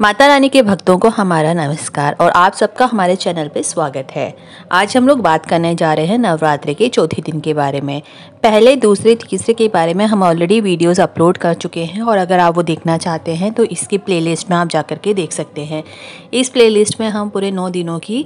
माता रानी के भक्तों को हमारा नमस्कार और आप सबका हमारे चैनल पे स्वागत है। आज हम लोग बात करने जा रहे हैं नवरात्रि के चौथे दिन के बारे में। पहले, दूसरे, तीसरे के बारे में हम ऑलरेडी वीडियोस अपलोड कर चुके हैं और अगर आप वो देखना चाहते हैं तो इसकी प्लेलिस्ट में आप जा कर के देख सकते हैं। इस प्लेलिस्ट में हम पूरे 9 दिनों की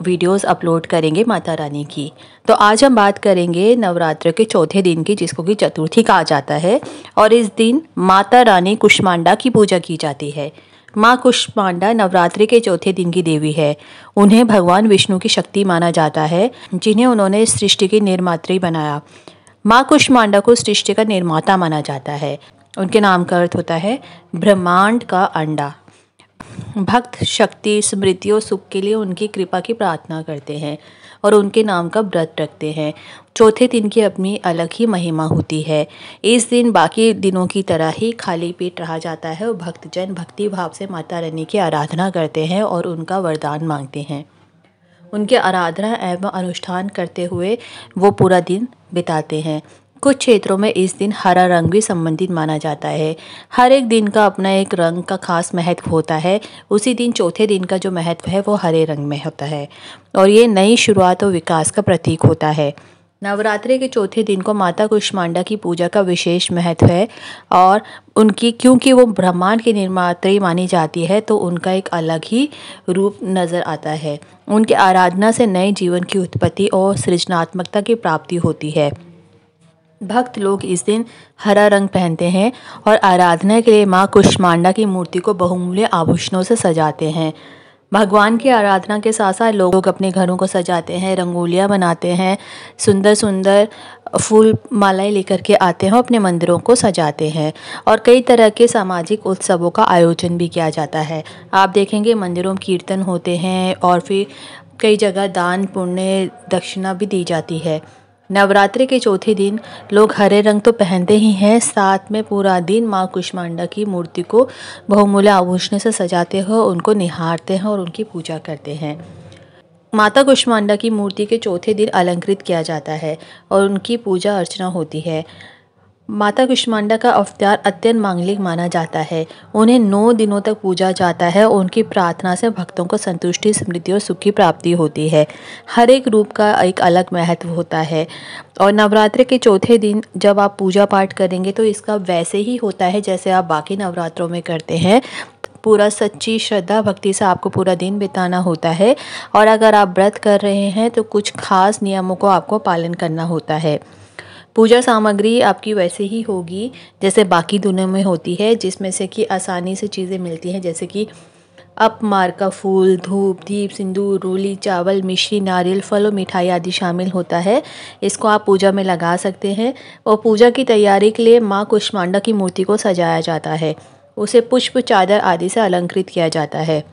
वीडियोस अपलोड करेंगे माता रानी की। तो आज हम बात करेंगे नवरात्र के चौथे दिन की, जिसको कि चतुर्थी कहा जाता है। और इस दिन माता रानी कुष्मांडा की पूजा की जाती है। माँ कुष्मांडा नवरात्रि के चौथे दिन की देवी है। उन्हें भगवान विष्णु की शक्ति माना जाता है, जिन्हें उन्होंने सृष्टि की निर्मात्री बनाया। माँ कुष्मांडा को सृष्टि का निर्माता माना जाता है। उनके नाम का अर्थ होता है ब्रह्मांड का अंडा। भक्त शक्ति, स्मृति और सुख के लिए उनकी कृपा की प्रार्थना करते हैं और उनके नाम का व्रत रखते हैं। चौथे दिन की अपनी अलग ही महिमा होती है। इस दिन बाकी दिनों की तरह ही खाली पेट रहा जाता है और भक्तजन भक्ति भाव से माता रानी की आराधना करते हैं और उनका वरदान मांगते हैं। उनके आराधना एवं अनुष्ठान करते हुए वो पूरा दिन बिताते हैं। कुछ क्षेत्रों में इस दिन हरा रंग भी संबंधित माना जाता है। हर एक दिन का अपना एक रंग का खास महत्व होता है। उसी दिन चौथे दिन का जो महत्व है वो हरे रंग में होता है और ये नई शुरुआत और विकास का प्रतीक होता है। नवरात्रि के चौथे दिन को माता कुष्मांडा की पूजा का विशेष महत्व है और क्योंकि वो ब्रह्मांड की निर्मात्री मानी जाती है तो उनका एक अलग ही रूप नज़र आता है। उनकी आराधना से नए जीवन की उत्पत्ति और सृजनात्मकता की प्राप्ति होती है। भक्त लोग इस दिन हरा रंग पहनते हैं और आराधना के लिए माँ कुष्मांडा की मूर्ति को बहुमूल्य आभूषणों से सजाते हैं। भगवान की आराधना के साथ साथ लोग अपने घरों को सजाते हैं, रंगोलियाँ बनाते हैं, सुंदर सुंदर फूल मालाएं लेकर के आते हैं, अपने मंदिरों को सजाते हैं और कई तरह के सामाजिक उत्सवों का आयोजन भी किया जाता है। आप देखेंगे मंदिरों में कीर्तन होते हैं और फिर कई जगह दान पुण्य दक्षिणा भी दी जाती है। नवरात्रि के चौथे दिन लोग हरे रंग तो पहनते ही हैं, साथ में पूरा दिन माँ कुष्मांडा की मूर्ति को बहुमूल्य आभूषण से सजाते हैं, उनको निहारते हैं और उनकी पूजा करते हैं। माता कुष्मांडा की मूर्ति के चौथे दिन अलंकृत किया जाता है और उनकी पूजा अर्चना होती है। माता कुष्मांडा का अवतार अत्यंत मांगलिक माना जाता है। उन्हें 9 दिनों तक पूजा जाता है और उनकी प्रार्थना से भक्तों को संतुष्टि, समृद्धि और सुख की प्राप्ति होती है। हर एक रूप का एक अलग महत्व होता है और नवरात्रि के चौथे दिन जब आप पूजा पाठ करेंगे तो इसका वैसे ही होता है जैसे आप बाकी नवरात्रों में करते हैं। पूरा सच्ची श्रद्धा भक्ति से आपको पूरा दिन बिताना होता है और अगर आप व्रत कर रहे हैं तो कुछ खास नियमों को आपको पालन करना होता है। पूजा सामग्री आपकी वैसे ही होगी जैसे बाकी दिनों में होती है, जिसमें से कि आसानी से चीज़ें मिलती हैं, जैसे कि अपमार का फूल, धूप, दीप, सिंदूर, रोली, चावल, मिश्री, नारियल, फल और मिठाई आदि शामिल होता है। इसको आप पूजा में लगा सकते हैं और पूजा की तैयारी के लिए माँ कुष्मांडा की मूर्ति को सजाया जाता है। उसे पुष्प, चादर आदि से अलंकृत किया जाता है।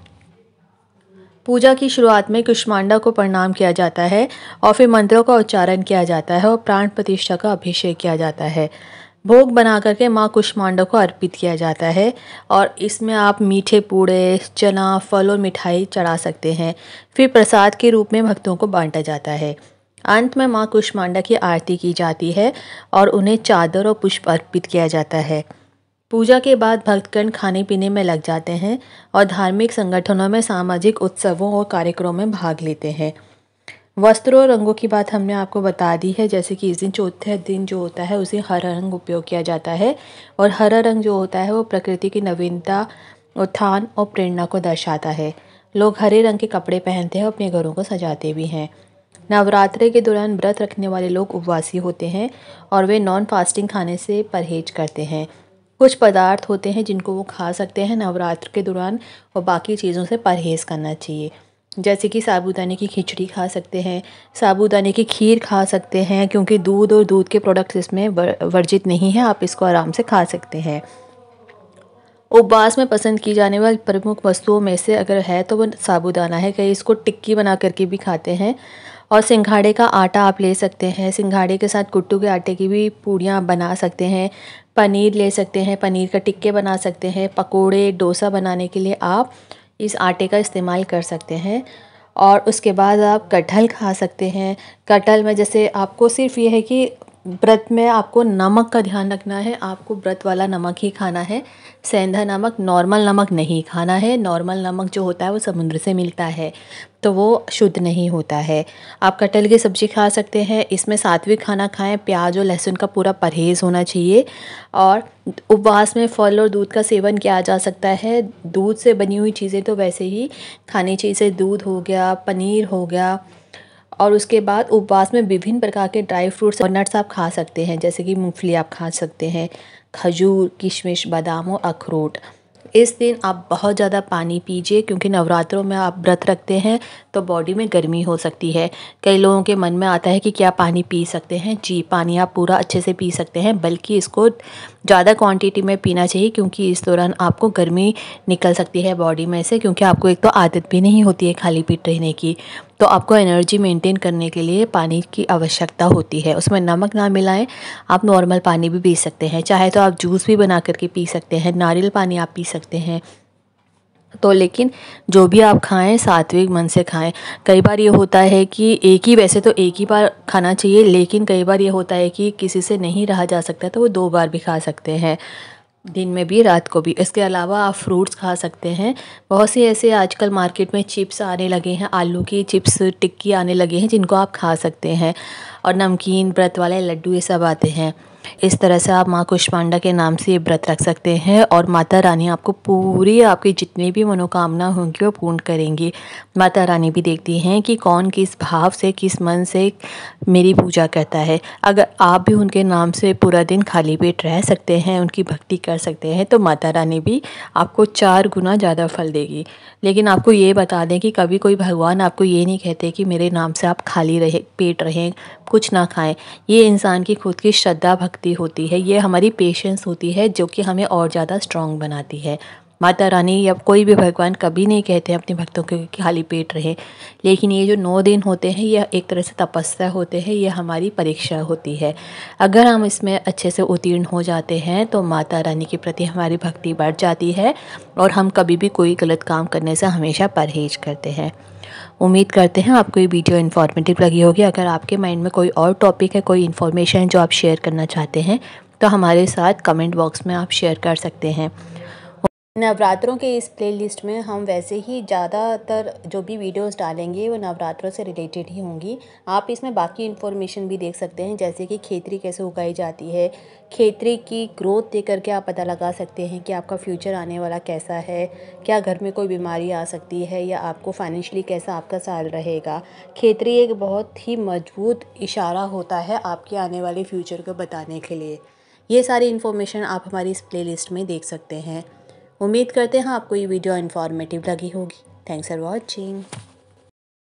पूजा की शुरुआत में कुष्मांडा को प्रणाम किया जाता है और फिर मंत्रों का उच्चारण किया जाता है और प्राण प्रतिष्ठा का अभिषेक किया जाता है। भोग बना करके माँ कुष्मांडा को अर्पित किया जाता है और इसमें आप मीठे पूड़े, चना, फल और मिठाई चढ़ा सकते हैं। फिर प्रसाद के रूप में भक्तों को बांटा जाता है। अंत में माँ कुष्मांडा की आरती की जाती है और उन्हें चादर और पुष्प अर्पित किया जाता है। पूजा के बाद भक्तगण खाने पीने में लग जाते हैं और धार्मिक संगठनों में सामाजिक उत्सवों और कार्यक्रमों में भाग लेते हैं। वस्त्रों और रंगों की बात हमने आपको बता दी है, जैसे कि इस दिन चौथे दिन जो होता है उसे हरा रंग उपयोग किया जाता है और हरा रंग जो होता है वो प्रकृति की नवीनता, उत्थान और प्रेरणा को दर्शाता है। लोग हरे रंग के कपड़े पहनते हैं और अपने घरों को सजाते भी हैं। नवरात्रि के दौरान व्रत रखने वाले लोग उपवासी होते हैं और वे नॉन फास्टिंग खाने से परहेज करते हैं। कुछ पदार्थ होते हैं जिनको वो खा सकते हैं नवरात्र के दौरान और बाकी चीज़ों से परहेज़ करना चाहिए, जैसे कि साबूदाने की खिचड़ी खा सकते हैं, साबूदाने की खीर खा सकते हैं, क्योंकि दूध और दूध के प्रोडक्ट्स इसमें वर्जित नहीं है, आप इसको आराम से खा सकते हैं। उपवास में पसंद की जाने वाली प्रमुख वस्तुओं में से अगर है तो वो साबूदाना है। कई इसको टिक्की बना करके भी खाते हैं और सिंघाड़े का आटा आप ले सकते हैं। सिंघाड़े के साथ कुट्टू के आटे की भी पूड़ियाँ बना सकते हैं। पनीर ले सकते हैं, पनीर का टिक्के बना सकते हैं। पकोड़े, डोसा बनाने के लिए आप इस आटे का इस्तेमाल कर सकते हैं। और उसके बाद आप कटहल खा सकते हैं। कटहल में जैसे आपको सिर्फ ये है कि व्रत में आपको नमक का ध्यान रखना है। आपको व्रत वाला नमक ही खाना है। सेंधा नमक, नॉर्मल नमक नहीं खाना है। नॉर्मल नमक जो होता है वो समुद्र से मिलता है, तो वो शुद्ध नहीं होता है। आप कटहल की सब्ज़ी खा सकते हैं। इसमें सात्विक खाना खाएं। प्याज और लहसुन का पूरा परहेज़ होना चाहिए। और उपवास में फल और दूध का सेवन किया जा सकता है। दूध से बनी हुई चीज़ें तो वैसे ही खानी चाहिए, जैसे दूध हो गया, पनीर हो गया। और उसके बाद उपवास में विभिन्न प्रकार के ड्राई फ्रूट्स और नट्स आप खा सकते हैं, जैसे कि मूंगफली आप खा सकते हैं, खजूर, किशमिश, बादाम और अखरोट। इस दिन आप बहुत ज़्यादा पानी पीजिए, क्योंकि नवरात्रों में आप व्रत रखते हैं तो बॉडी में गर्मी हो सकती है। कई लोगों के मन में आता है कि क्या पानी पी सकते हैं? जी, पानी आप पूरा अच्छे से पी सकते हैं, बल्कि इसको ज़्यादा क्वांटिटी में पीना चाहिए, क्योंकि इस दौरान आपको गर्मी निकल सकती है बॉडी में से, क्योंकि आपको एक तो आदत भी नहीं होती है खाली पेट रहने की। तो आपको एनर्जी मेंटेन करने के लिए पानी की आवश्यकता होती है। उसमें नमक ना मिलाएं। आप नॉर्मल पानी भी पी सकते हैं, चाहे तो आप जूस भी बना करके पी सकते हैं, नारियल पानी आप पी सकते हैं। तो लेकिन जो भी आप खाएं सात्विक मन से खाएं। कई बार ये होता है कि वैसे तो एक ही बार खाना चाहिए, लेकिन कई बार ये होता है कि किसी से नहीं रहा जा सकता, तो वो 2 बार भी खा सकते हैं, दिन में भी रात को भी। इसके अलावा आप फ्रूट्स खा सकते हैं। बहुत से ऐसे आजकल मार्केट में चिप्स आने लगे हैं, आलू की चिप्स, टिक्की आने लगे हैं, जिनको आप खा सकते हैं। और नमकीन, व्रत वाले लड्डू, ये सब आते हैं। इस तरह से आप माँ कुष्मांडा के नाम से ये व्रत रख सकते हैं, और माता रानी आपको पूरी आपकी जितनी भी मनोकामना होंगी वो पूर्ण करेंगी। माता रानी भी देखती हैं कि कौन किस भाव से, किस मन से मेरी पूजा करता है। अगर आप भी उनके नाम से पूरा दिन खाली पेट रह सकते हैं, उनकी भक्ति कर सकते हैं, तो माता रानी भी आपको 4 गुना ज़्यादा फल देगी। लेकिन आपको ये बता दें कि कभी कोई भगवान आपको ये नहीं कहते कि मेरे नाम से आप खाली रहे पेट रहें, कुछ ना खाएं। ये इंसान की खुद की श्रद्धा भक्ति होती है, ये हमारी पेशेंस होती है, जो कि हमें और ज़्यादा स्ट्रॉन्ग बनाती है। माता रानी या कोई भी भगवान कभी नहीं कहते हैं अपने भक्तों को कि खाली पेट रहें। लेकिन ये जो 9 दिन होते हैं, यह एक तरह से तपस्या होते हैं, यह हमारी परीक्षा होती है। अगर हम इसमें अच्छे से उत्तीर्ण हो जाते हैं तो माता रानी के प्रति हमारी भक्ति बढ़ जाती है, और हम कभी भी कोई गलत काम करने से हमेशा परहेज करते हैं। उम्मीद करते हैं आपको ये वीडियो इन्फॉर्मेटिव लगी होगी। अगर आपके माइंड में कोई और टॉपिक है, कोई इन्फॉर्मेशन है जो आप शेयर करना चाहते हैं, तो हमारे साथ कमेंट बॉक्स में आप शेयर कर सकते हैं। नवरात्रों के इस प्लेलिस्ट में हम वैसे ही ज़्यादातर जो भी वीडियोस डालेंगे वो नवरात्रों से रिलेटेड ही होंगी। आप इसमें बाकी इन्फॉर्मेशन भी देख सकते हैं, जैसे कि खेतरी कैसे उगाई जाती है, खेतरी की ग्रोथ देख करके आप पता लगा सकते हैं कि आपका फ्यूचर आने वाला कैसा है, क्या घर में कोई बीमारी आ सकती है, या आपको फाइनेंशियली कैसा आपका साल रहेगा। खेतरी एक बहुत ही मजबूत इशारा होता है आपके आने वाले फ्यूचर को बताने के लिए। ये सारी इन्फॉर्मेशन आप हमारी इस प्लेलिस्ट में देख सकते हैं। उम्मीद करते हैं आपको ये वीडियो इन्फॉर्मेटिव लगी होगी। Thanks for watching.